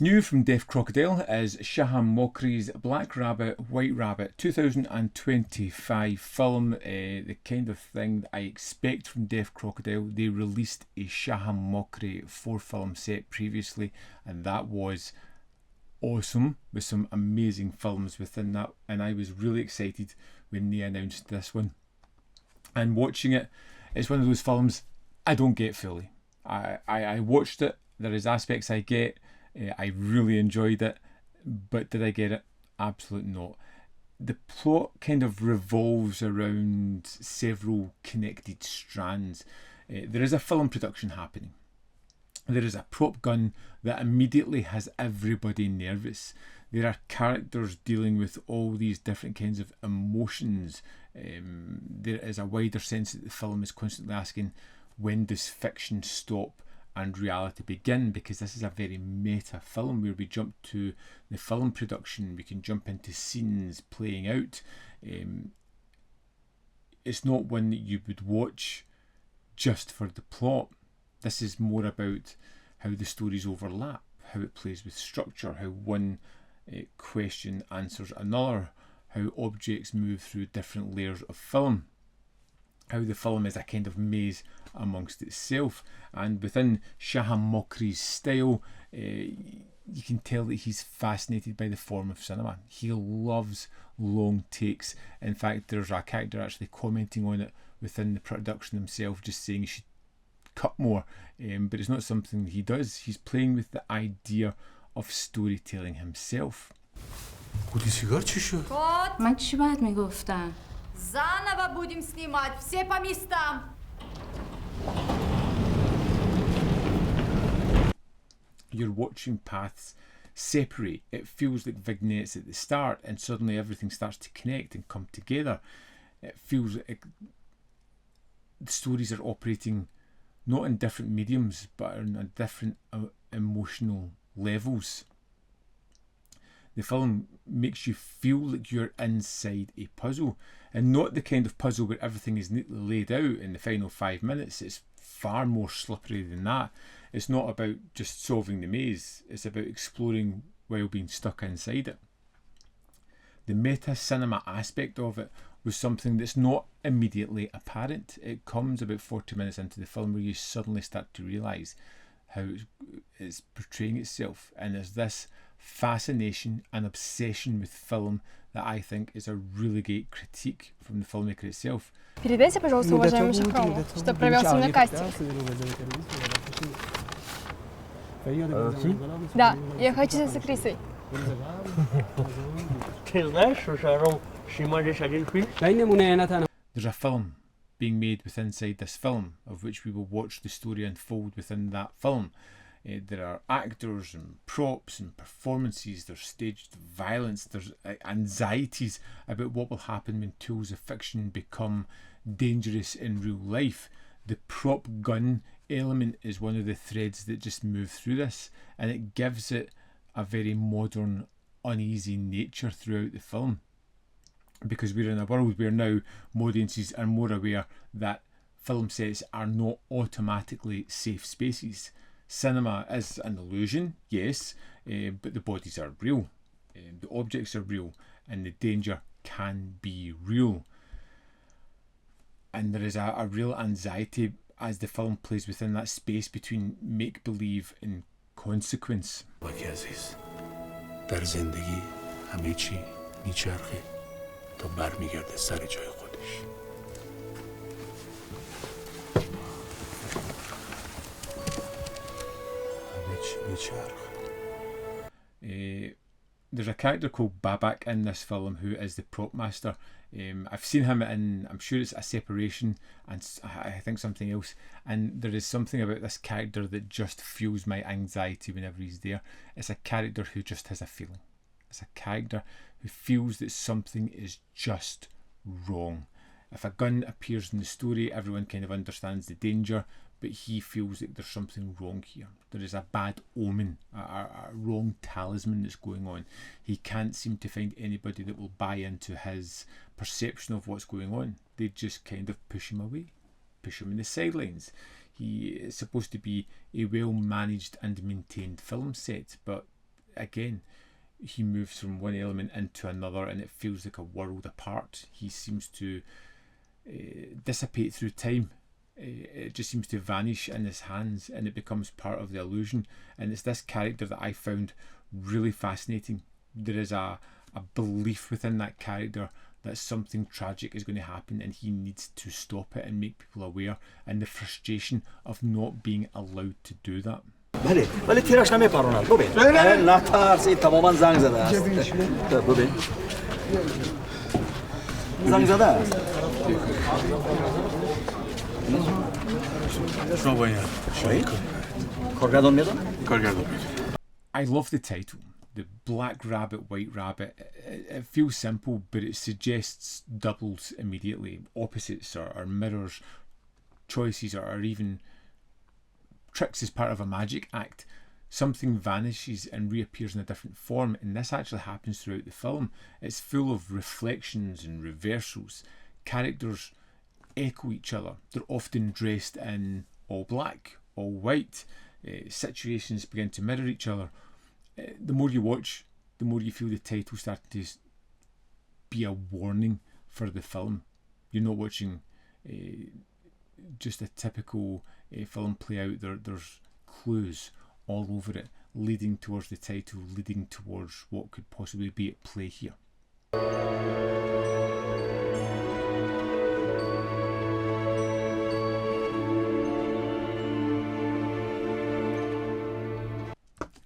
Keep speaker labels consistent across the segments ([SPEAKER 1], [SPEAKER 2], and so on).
[SPEAKER 1] New from Deaf Crocodile is Shahram Mokri's Black Rabbit, White Rabbit 2025 film. The kind of thing that I expect from Deaf Crocodile. They released a Shahram Mokri 4-film set previously, and that was awesome, with some amazing films within that, and I was really excited when they announced this one. And watching it, it's one of those films I don't get fully. I watched it, there is aspects I get. I really enjoyed it, but did I get it? Absolutely not. The plot kind of revolves around several connected strands. There is a film production happening. There is a prop gun that immediately has everybody nervous. There are characters dealing with all these different kinds of emotions. There is a wider sense that the film is constantly asking, when does fiction stop and reality begin? Because this is a very meta film where we jump to the film production, we can jump into scenes playing out. It's not one that you would watch just for the plot. This is more about how the stories overlap, how it plays with structure, how one question answers another, how objects move through different layers of film, how the film is a kind of maze amongst itself. And within Shahram Mokri's style, you can tell that he's fascinated by the form of cinema. He loves long takes. In fact, there's a character actually commenting on it within the production himself, just saying he should cut more, but it's not something he does. He's playing with the idea of storytelling himself.
[SPEAKER 2] بودی سیگار چی شد؟
[SPEAKER 3] کد
[SPEAKER 4] من چی باید میگفتم؟
[SPEAKER 3] заново будем снимать, все по местам.
[SPEAKER 1] You're watching paths separate. It feels like vignettes at the start, and suddenly everything starts to connect and come together. It feels like the stories are operating not in different mediums, but on different emotional levels. The film makes you feel like you're inside a puzzle, and not the kind of puzzle where everything is neatly laid out in the final 5 minutes. It's far more slippery than that. It's not about just solving the maze, it's about exploring while being stuck inside it. The meta cinema aspect of it was something that's not immediately apparent. It comes about 40 minutes into the film where you suddenly start to realise how it's portraying itself, and there's this fascination and obsession with film that I think is a really great critique from the filmmaker itself.
[SPEAKER 5] Передайте, пожалуйста, уважаемому Шахраму, что провел со мной кастинг. Да, я хочу с актрисой.
[SPEAKER 1] There's a film being made within inside this film, of which we will watch the story unfold within that film. There are actors and props and performances, there's staged violence, there's anxieties about what will happen when tools of fiction become dangerous in real life. The prop gun element is one of the threads that just move through this, and it gives it a very modern, uneasy nature throughout the film, because we're in a world where now audiences are more aware that film sets are not automatically safe spaces. Cinema is an illusion, yes, but the bodies are real, the objects are real, and the danger can be real. And there is a real anxiety as the film plays within that space between make-believe and consequence.
[SPEAKER 2] در زندگی همه چی میچرخه تا برمیگرده سر جای خودش. همه چی میچرخه.
[SPEAKER 1] There's a character called Babak in this film who is the prop master. I've seen him in, I'm sure it's A Separation and I think something else, and there is something about this character that just fuels my anxiety whenever he's there. It's a character who just has a feeling. It's a character who feels that something is just wrong. If a gun appears in the story, everyone kind of understands the danger, but he feels that there's something wrong here. There is a bad omen, a wrong talisman that's going on. He can't seem to find anybody that will buy into his perception of what's going on. They just kind of push him away, push him in the sidelines. He is supposed to be a well-managed and maintained film set, but again, he moves from one element into another and it feels like a world apart. He seems to dissipate through time. It just seems to vanish in his hands and it becomes part of the illusion. And it's this character that I found really fascinating. There is a belief within that character that something tragic is going to happen and he needs to stop it and make people aware, and the frustration of not being allowed to do that.
[SPEAKER 4] بله ولی تیرش نمیپرونن ببین نه ترس این تماما زنگ زده است ببین زنگ زده است
[SPEAKER 2] شما باید
[SPEAKER 4] کارگردان میدن
[SPEAKER 2] کارگردان میدن.
[SPEAKER 1] I love the title, The Black Rabbit, White Rabbit. It feels simple, but it suggests doubles immediately, opposites or mirrors, choices or even tricks as part of a magic act. Something vanishes and reappears in a different form, and this actually happens throughout the film. It's full of reflections and reversals. Characters echo each other. They're often dressed in all black, all white. Situations begin to mirror each other. The more you watch, the more you feel the title starting to be a warning for the film. You're not watching just a typical film play out. There's clues all over it, leading towards the title, leading towards what could possibly be at play here.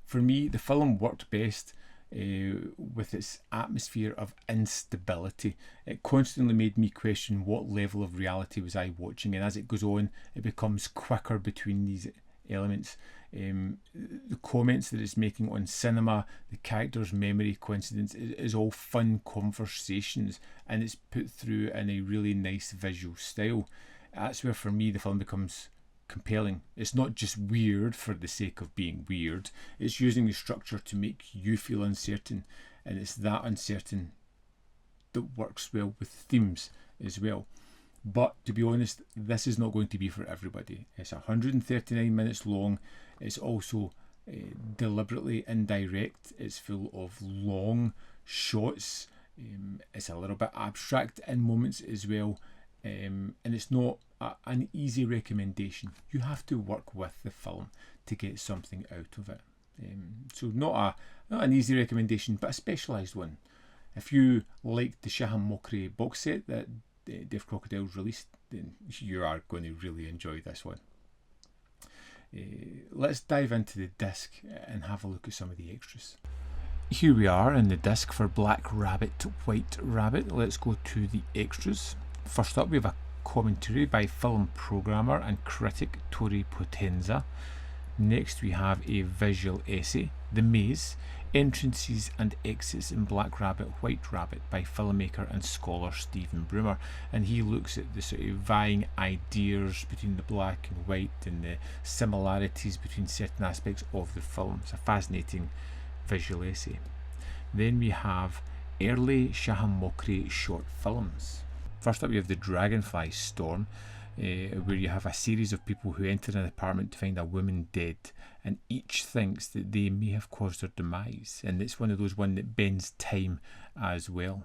[SPEAKER 1] For me, the film worked best with its atmosphere of instability. It constantly made me question what level of reality was I watching, and as it goes on, it becomes quicker between these elements. The comments that it's making on cinema, the character's memory coincidence, is all fun conversations, and it's put through in a really nice visual style. That's where, for me, the film becomes compelling. It's not just weird for the sake of being weird. It's using the structure to make you feel uncertain, and it's that uncertain that works well with themes as well. But to be honest, this is not going to be for everybody. It's 139 minutes long. It's also deliberately indirect. It's full of long shots. It's a little bit abstract in moments as well. And it's not an easy recommendation. You have to work with the film to get something out of it. So not an easy recommendation, but a specialised one. If you like the Shahram Mokri box set that Deaf Crocodile's released, then you are going to really enjoy this one. Let's dive into the disc and have a look at some of the extras. Here we are in the disc for Black Rabbit, White Rabbit. Let's go to the extras. First up, we have a commentary by film programmer and critic Tori Potenza. Next, we have a visual essay, The Maze, Entrances and Exits in Black Rabbit, White Rabbit by filmmaker and scholar Stephen Broomer, and he looks at the sort of vying ideas between the black and white and the similarities between certain aspects of the film. It's a fascinating visual essay. Then we have early Shahram Mokri short films. First up, we have The Dragonfly Storm, where you have a series of people who enter an apartment to find a woman dead, and each thinks that they may have caused her demise, and it's one of those one that bends time as well.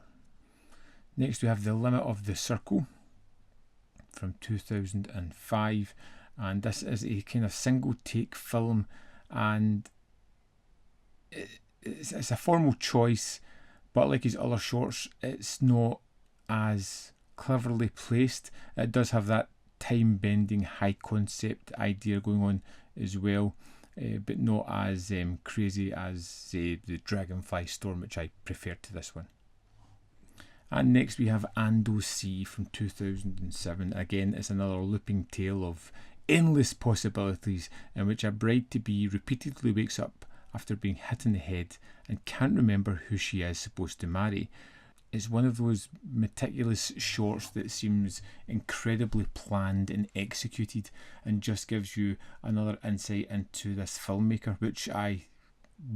[SPEAKER 1] Next, we have The Limit of the Circle from 2005, and this is a kind of single take film, and it's a formal choice, but like his other shorts, it's not as cleverly placed. It does have that time bending high concept idea going on as well, but not as crazy as the Dragonfly Storm, which I prefer to this one. And next we have Ando Sea from 2007. Again, it's another looping tale of endless possibilities in which a bride-to-be repeatedly wakes up after being hit in the head and can't remember who she is supposed to marry. It's one of those meticulous shorts that seems incredibly planned and executed, and just gives you another insight into this filmmaker, which I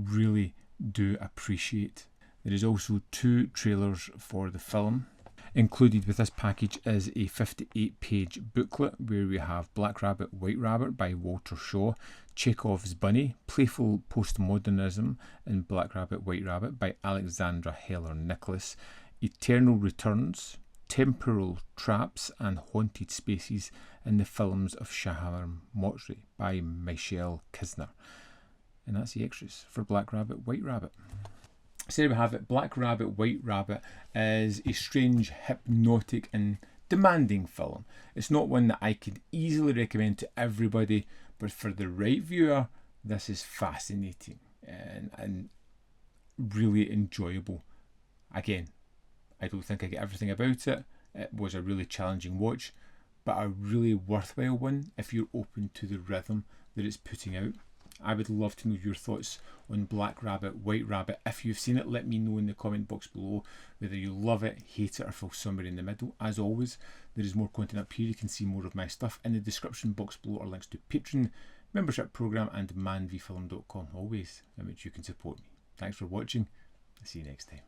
[SPEAKER 1] really do appreciate. There is also 2 trailers for the film. Included with this package is a 58-page booklet where we have Black Rabbit, White Rabbit by Walter Shaw, Chekhov's Bunny, Playful Postmodernism in Black Rabbit, White Rabbit by Alexandra Heller Nicholas, Eternal Returns, Temporal Traps and Haunted Spaces in the Films of Shahram Mokri by Michelle Kisner. And that's the extras for Black Rabbit, White Rabbit. So there we have it. Black Rabbit, White Rabbit is a strange, hypnotic and demanding film. It's not one that I could easily recommend to everybody, but for the right viewer, this is fascinating and really enjoyable. Again, I don't think I get everything about it. It was a really challenging watch, but a really worthwhile one if you're open to the rhythm that it's putting out. I would love to know your thoughts on Black Rabbit, White Rabbit. If you've seen it, let me know in the comment box below whether you love it, hate it, or feel somewhere in the middle. As always, there is more content up here. You can see more of my stuff. In the description box below are links to Patreon, membership program, and manvfilm.com, always in which you can support me. Thanks for watching. I'll see you next time.